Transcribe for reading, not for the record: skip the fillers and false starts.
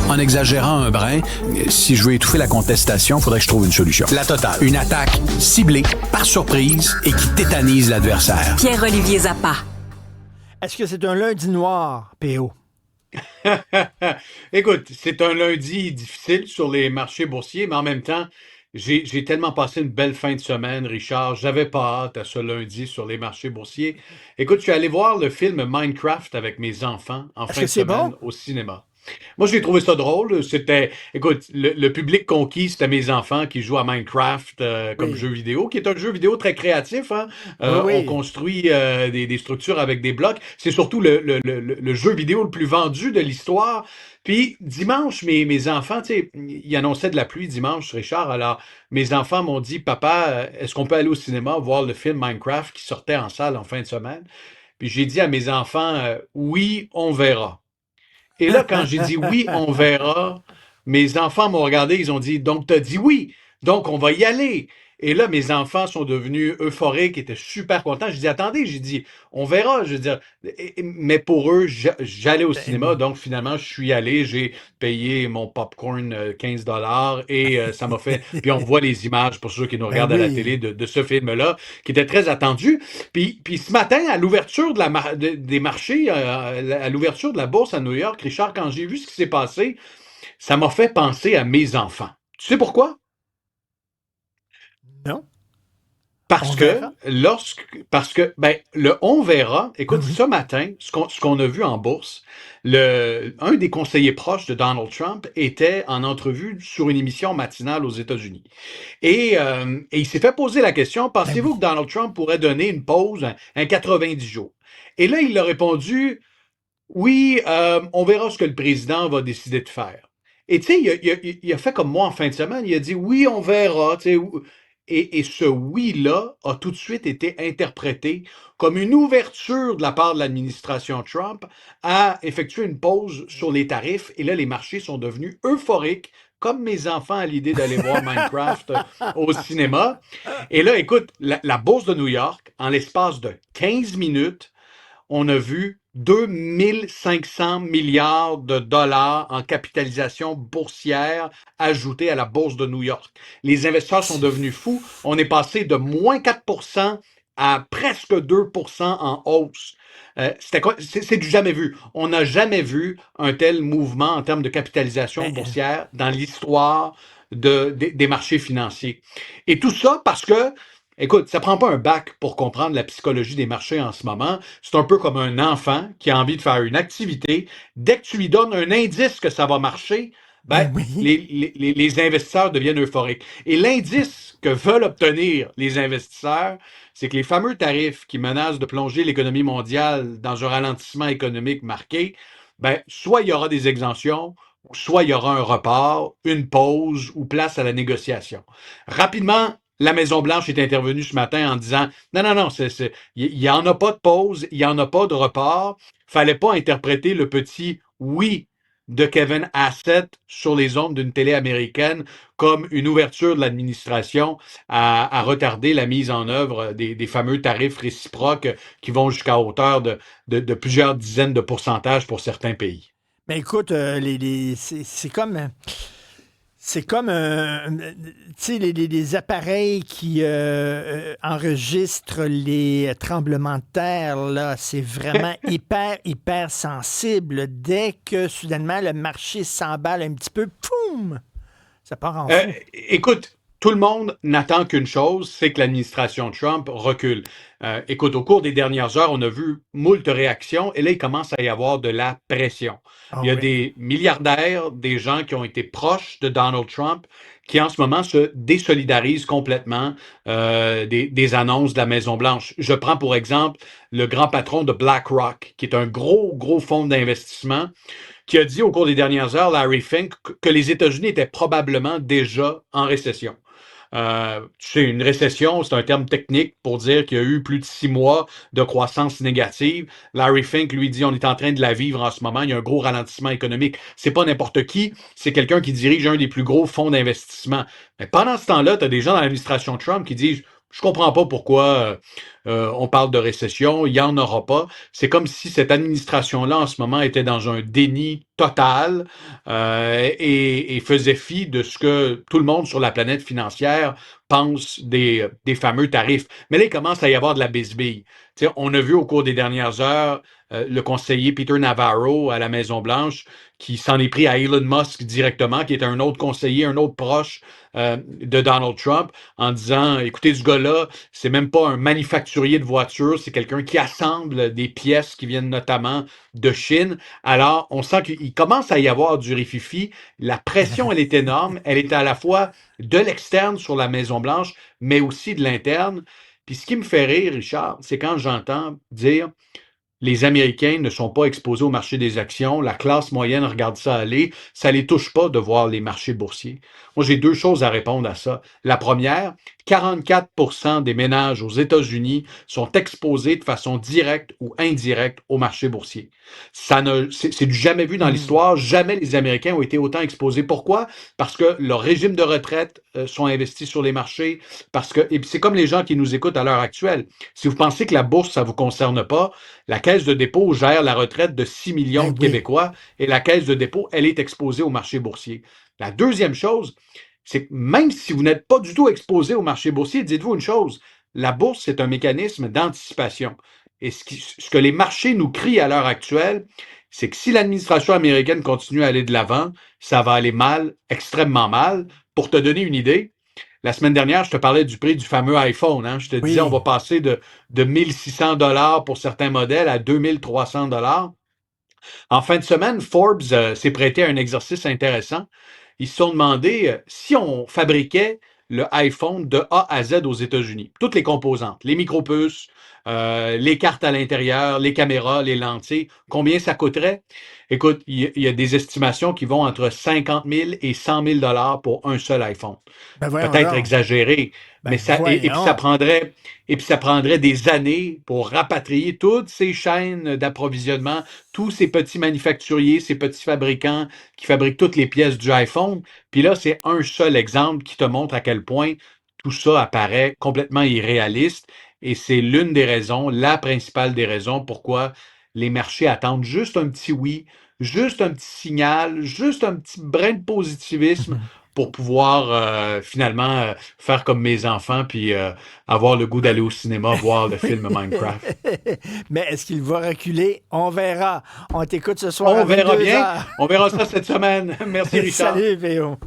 En exagérant un brin, si je veux étouffer la contestation, il faudrait que je trouve une solution. La totale. Une attaque ciblée, par surprise et qui tétanise l'adversaire. Pierre-Olivier Zappa. Est-ce que c'est un lundi noir, PO? Écoute, c'est un lundi difficile sur les marchés boursiers, mais en même temps, j'ai tellement passé une belle fin de semaine, Richard. J'avais pas hâte à ce lundi sur les marchés boursiers. Écoute, je suis allé voir le film Minecraft avec mes enfants en Est-ce fin que de c'est semaine bon? au cinéma. Moi, j'ai trouvé ça drôle. Écoute, le public conquis, c'était mes enfants qui jouent à Minecraft comme Oui. jeu vidéo, qui est un jeu vidéo très créatif, hein. Oui, On oui. construit des structures avec des blocs. C'est surtout le jeu vidéo le plus vendu de l'histoire. Puis dimanche, mes enfants, tu sais, ils annonçaient de la pluie dimanche, Richard. Alors, mes enfants m'ont dit, Papa, est-ce qu'on peut aller au cinéma voir le film Minecraft qui sortait en salle en fin de semaine? Puis j'ai dit à mes enfants, oui, on verra. Et là, quand j'ai dit oui, on verra, mes enfants m'ont regardé, ils ont dit, donc t'as dit oui, donc on va y aller. Et là, mes enfants sont devenus euphoriques, étaient super contents. J'ai dit, attendez, j'ai dit, on verra. Je veux dire, mais pour eux, j'allais au Ben cinéma, oui. donc finalement, je suis allé, j'ai payé mon popcorn 15 $ et ça m'a fait. Puis on voit les images pour ceux qui nous Ben regardent à la télé oui. de ce film-là, qui était très attendu. Puis ce matin, à l'ouverture des marchés, à l'ouverture de la bourse à New York, Richard, quand j'ai vu ce qui s'est passé, ça m'a fait penser à mes enfants. Tu sais pourquoi? Non? On Parce que verra. ben, le on verra, Oui, écoute, oui. ce matin, ce qu'on a vu en bourse, un des conseillers proches de Donald Trump était en entrevue sur une émission matinale aux États-Unis. Et il s'est fait poser la question, Ben pensez-vous oui. que Donald Trump pourrait donner une pause, un 90 jours? Et là, il a répondu, oui, on verra ce que le président va décider de faire. Et tu sais, il a fait comme moi en fin de semaine, il a dit, oui, on verra, tu sais. Et ce oui-là a tout de suite été interprété comme une ouverture de la part de l'administration Trump à effectuer une pause sur les tarifs. Et là, les marchés sont devenus euphoriques, comme mes enfants à l'idée d'aller voir Minecraft au cinéma. Et là, écoute, la bourse de New York, en l'espace de 15 minutes, on a vu 2500 milliards de dollars en capitalisation boursière ajoutée à la bourse de New York. Les investisseurs sont C'est devenus fous. On est passé de moins 4% à presque 2% en hausse. C'est du jamais vu. On n'a jamais vu un tel mouvement en termes de capitalisation ben, boursière dans l'histoire des marchés financiers. Et tout ça parce que écoute, ça prend pas un bac pour comprendre la psychologie des marchés en ce moment. C'est un peu comme un enfant qui a envie de faire une activité. Dès que tu lui donnes un indice que ça va marcher, ben, ben oui. les investisseurs deviennent euphoriques. Et l'indice que veulent obtenir les investisseurs, c'est que les fameux tarifs qui menacent de plonger l'économie mondiale dans un ralentissement économique marqué, ben, soit il y aura des exemptions, soit il y aura un report, une pause ou place à la négociation. Rapidement, la Maison-Blanche est intervenue ce matin en disant non, non, non, il n'y en a pas de pause, il n'y en a pas de report. Fallait pas interpréter le petit oui de Kevin Hassett sur les ondes d'une télé américaine comme une ouverture de l'administration à retarder la mise en œuvre des fameux tarifs réciproques qui vont jusqu'à hauteur de plusieurs dizaines de pourcentages pour certains pays. Ben écoute, c'est comme. C'est comme tu sais, les appareils qui enregistrent les tremblements de terre, là, c'est vraiment hyper, hyper sensible. Dès que soudainement le marché s'emballe un petit peu, poum, ça part en fou. Écoute, tout le monde n'attend qu'une chose, c'est que l'administration Trump recule. Écoute, au cours des dernières heures, on a vu moult réactions et là, il commence à y avoir de la pression. Ah Il y a oui. des milliardaires, des gens qui ont été proches de Donald Trump, qui en ce moment se désolidarisent complètement des annonces de la Maison-Blanche. Je prends pour exemple le grand patron de BlackRock, qui est un gros, gros fonds d'investissement qui a dit au cours des dernières heures, Larry Fink, que les États-Unis étaient probablement déjà en récession. Tu sais, une récession, c'est un terme technique pour dire qu'il y a eu plus de 6 mois de croissance négative. Larry Fink lui dit on est en train de la vivre en ce moment. Il y a un gros ralentissement économique. C'est pas n'importe qui, c'est quelqu'un qui dirige un des plus gros fonds d'investissement. Mais pendant ce temps-là, tu as des gens dans l'administration Trump qui disent Je comprends pas pourquoi on parle de récession, il n'y en aura pas. C'est comme si cette administration-là, en ce moment, était dans un déni total et faisait fi de ce que tout le monde sur la planète financière pense des fameux tarifs. Mais là, il commence à y avoir de la bisbille. Tu sais, on a vu au cours des dernières heures le conseiller Peter Navarro à la Maison-Blanche qui s'en est pris à Elon Musk directement, qui est un autre conseiller, un autre proche de Donald Trump, en disant, écoutez, ce gars-là, c'est même pas un manufacturier de voitures, c'est quelqu'un qui assemble des pièces qui viennent notamment de Chine. Alors, on sent qu'il commence à y avoir du rififi. La pression, elle est énorme. Elle est à la fois de l'externe sur la Maison-Blanche, mais aussi de l'interne. Puis ce qui me fait rire, Richard, c'est quand j'entends dire les Américains ne sont pas exposés au marché des actions. La classe moyenne regarde ça aller. Ça les touche pas de voir les marchés boursiers. Moi, j'ai deux choses à répondre à ça. La première, 44% des ménages aux États-Unis sont exposés de façon directe ou indirecte au marché boursier. C'est du jamais vu dans l'histoire. Jamais les Américains ont été autant exposés. Pourquoi? Parce que leurs régimes de retraite sont investis sur les marchés. Et puis c'est comme les gens qui nous écoutent à l'heure actuelle. Si vous pensez que la bourse, ça vous concerne pas, la Caisse de dépôt gère la retraite de 6 millions de Oui. Québécois et la Caisse de dépôt, elle est exposée au marché boursier. La deuxième chose, c'est que même si vous n'êtes pas du tout exposé au marché boursier, dites-vous une chose, la bourse, c'est un mécanisme d'anticipation. Et ce que les marchés nous crient à l'heure actuelle, c'est que si l'administration américaine continue à aller de l'avant, ça va aller mal, extrêmement mal. Pour te donner une idée, la semaine dernière, je te parlais du prix du fameux iPhone. Hein? Je te disais, on Oui. va passer de 1600 $ pour certains modèles à 2300 $. En fin de semaine, Forbes s'est prêté à un exercice intéressant. Ils se sont demandé si on fabriquait le iPhone de A à Z aux États-Unis, toutes les composantes, les micropuces, les cartes à l'intérieur, les caméras, les lentilles, combien ça coûterait? Écoute, il y a des estimations qui vont entre 50 000 et 100 000 $ pour un seul iPhone. Ben voyons Peut-être donc. exagéré, mais Ben voyons. et puis ça prendrait des années pour rapatrier toutes ces chaînes d'approvisionnement, tous ces petits manufacturiers, ces petits fabricants qui fabriquent toutes les pièces du iPhone. Puis là, c'est un seul exemple qui te montre à quel point tout ça apparaît complètement irréaliste. Et c'est l'une des raisons, la principale des raisons pourquoi les marchés attendent juste un petit oui, juste un petit signal, juste un petit brin de positivisme pour pouvoir finalement faire comme mes enfants puis avoir le goût d'aller au cinéma voir le film Minecraft. Mais est-ce qu'il va reculer? On verra. On t'écoute ce soir à On verra bien. 22 heures. On verra ça cette semaine. Merci, Richard. Salut, Véo.